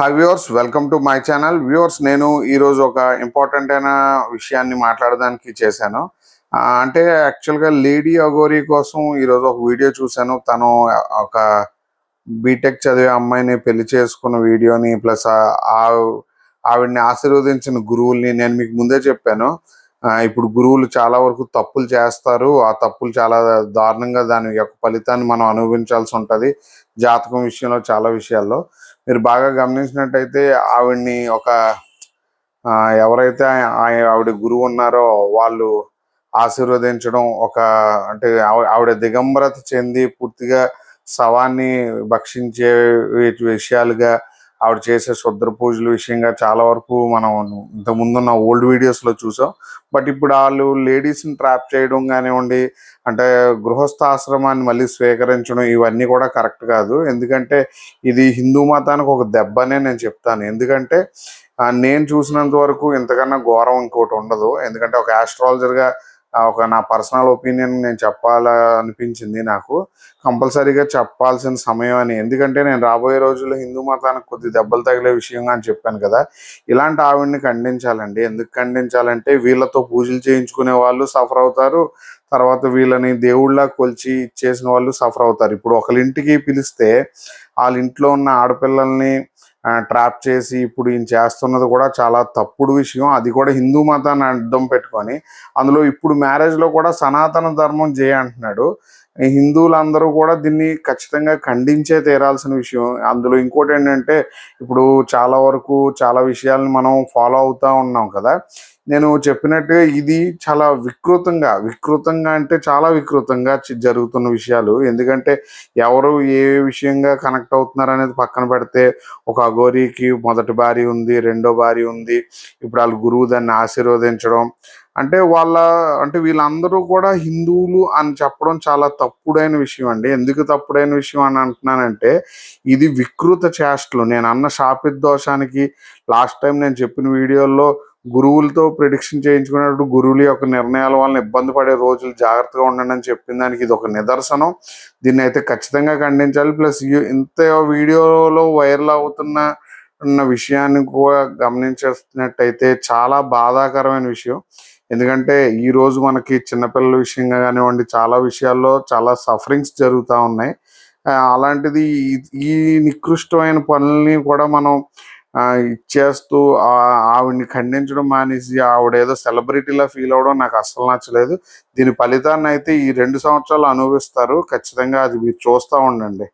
Hi viewers, welcome to my channel. Viewers, నేను ఈరోజు ఒక ఇంపార్టెంట్ అయిన విషయాన్ని మాట్లాడడానికి చేశాను. అంటే యాక్చువల్గా లేడీ అఘోరీ కోసం ఈరోజు ఒక వీడియో చూశాను. తను ఒక బీటెక్ చదివే అమ్మాయిని పెళ్లి చేసుకున్న వీడియోని ప్లస్ ఆవిడ్ని ఆశీర్వదించిన గురువుల్ని నేను మీకు ముందే చెప్పాను. ఇప్పుడు గురువులు చాలా వరకు తప్పులు చేస్తారు. ఆ తప్పులు చాలా దారుణంగా దాని యొక్క ఫలితాన్ని మనం అనుభవించాల్సి ఉంటుంది. జాతకం విషయంలో, చాలా విషయాల్లో మీరు బాగా గమనించినట్టయితే ఆవిడ్ని ఎవరైతే ఆవిడ గురువు ఉన్నారో వాళ్ళు ఆశీర్వదించడం, అంటే ఆవిడ దిగంబరత చెంది పూర్తిగా శవాన్ని భక్షించే విషయాలుగా ఆవిడ చేసే శుద్ర పూజల విషయంగా చాలా వరకు మనం ఇంతకుముందున్న ఓల్డ్ వీడియోస్లో చూసాం. బట్ ఇప్పుడు వాళ్ళు లేడీస్ని ట్రాప్ చేయడం కానివ్వండి, అంటే గృహస్థాశ్రమాన్ని మళ్ళీ స్వీకరించడం, ఇవన్నీ కూడా కరెక్ట్ కాదు. ఎందుకంటే ఇది హిందూ మతానికి ఒక దెబ్బనే నేను చెప్తాను. ఎందుకంటే నేను చూసినంత వరకు ఇంతకన్నా ఘోరం ఇంకోటి ఉండదు. ఎందుకంటే ఒక ఆస్ట్రాలజర్గా నా పర్సనల్ ఒపీనియన్ నేను చెప్పాలనిపించింది. నాకు కంపల్సరీగా చెప్పాల్సిన సమయం అని. ఎందుకంటే నేను రాబోయే రోజుల్లో హిందూ మతానికి కొద్ది దెబ్బలు తగిలే విషయంగా అని చెప్పాను కదా. ఇలాంటి ఆవిడ్ని ఖండించాలండి. ఎందుకు ఖండించాలంటే వీళ్ళతో పూజలు చేయించుకునే వాళ్ళు సఫర్ అవుతారు. తర్వాత వీళ్ళని దేవుళ్ళ కొలిచి ఇచ్చేసిన వాళ్ళు సఫర్ అవుతారు. ఇప్పుడు ఒకరింటికి పిలిస్తే వాళ్ళ ఇంట్లో ఉన్న ఆడపిల్లల్ని ట్రాప్ చేసి ఇప్పుడు ఈయన చేస్తున్నది కూడా చాలా తప్పుడు విషయం. అది కూడా హిందూ మతాన్ని అడ్డం పెట్టుకొని, అందులో ఇప్పుడు మ్యారేజ్లో కూడా సనాతన ధర్మం అంటున్నాడు. హిందువులందరూ కూడా దీన్ని ఖచ్చితంగా ఖండించే తీరాల్సిన విషయం. అందులో ఇంకోటి ఏంటంటే, ఇప్పుడు చాలా వరకు చాలా విషయాలను మనం ఫాలో అవుతూ ఉన్నాం కదా. నేను చెప్పినట్టుగా ఇది చాలా వికృతంగా అంటే చాలా వికృతంగా జరుగుతున్న విషయాలు. ఎందుకంటే ఎవరు ఏ విషయంగా కనెక్ట్ అవుతున్నారు అనేది పక్కన పెడితే, ఒక అఘోరీకి మొదటి భార్య ఉంది, రెండో భార్య ఉంది. ఇప్పుడు వాళ్ళ గురువు దాన్ని ఆశీర్వదించడం అంటే వీళ్ళందరూ కూడా హిందువులు అని చెప్పడం చాలా తప్పుడైన విషయం అండి. ఎందుకు తప్పుడైన విషయం అని అంటున్నానంటే, ఇది వికృత చేష్టలు. నేను అన్న శాపిద్దోషానికి లాస్ట్ టైం నేను చెప్పిన వీడియోల్లో గురువులతో ప్రిడిక్షన్ చేయించుకున్నప్పుడు గురువుల యొక్క నిర్ణయాల వలన ఇబ్బంది పడే రోజులు జాగ్రత్తగా ఉండండి అని చెప్పిన దానికి ఇది ఒక నిదర్శనం. దీన్ని అయితే ఖచ్చితంగా ఖండించాలి. ప్లస్ ఇంత వీడియోలో వైరల్ అవుతున్న విషయాన్ని కూడా గమనించినట్టయితే చాలా బాధాకరమైన విషయం. ఎందుకంటే ఈరోజు మనకి చిన్నపిల్లల విషయంగా కానివ్వండి, చాలా విషయాల్లో చాలా సఫరింగ్స్ జరుగుతూ ఉన్నాయి. అలాంటిది ఈ నికృష్టమైన పనుల్ని కూడా మనం ఇచ్చేస్తూ ఆవిడ్ని ఖండించడం మానేసి ఆవిడ ఏదో సెలబ్రిటీలా ఫీల్ అవ్వడం నాకు అస్సలు నచ్చలేదు. దీని ఫలితాన్ని అయితే ఈ 2 సంవత్సరాలు అనుభవిస్తారు ఖచ్చితంగా. అది మీరు చూస్తూ ఉండండి.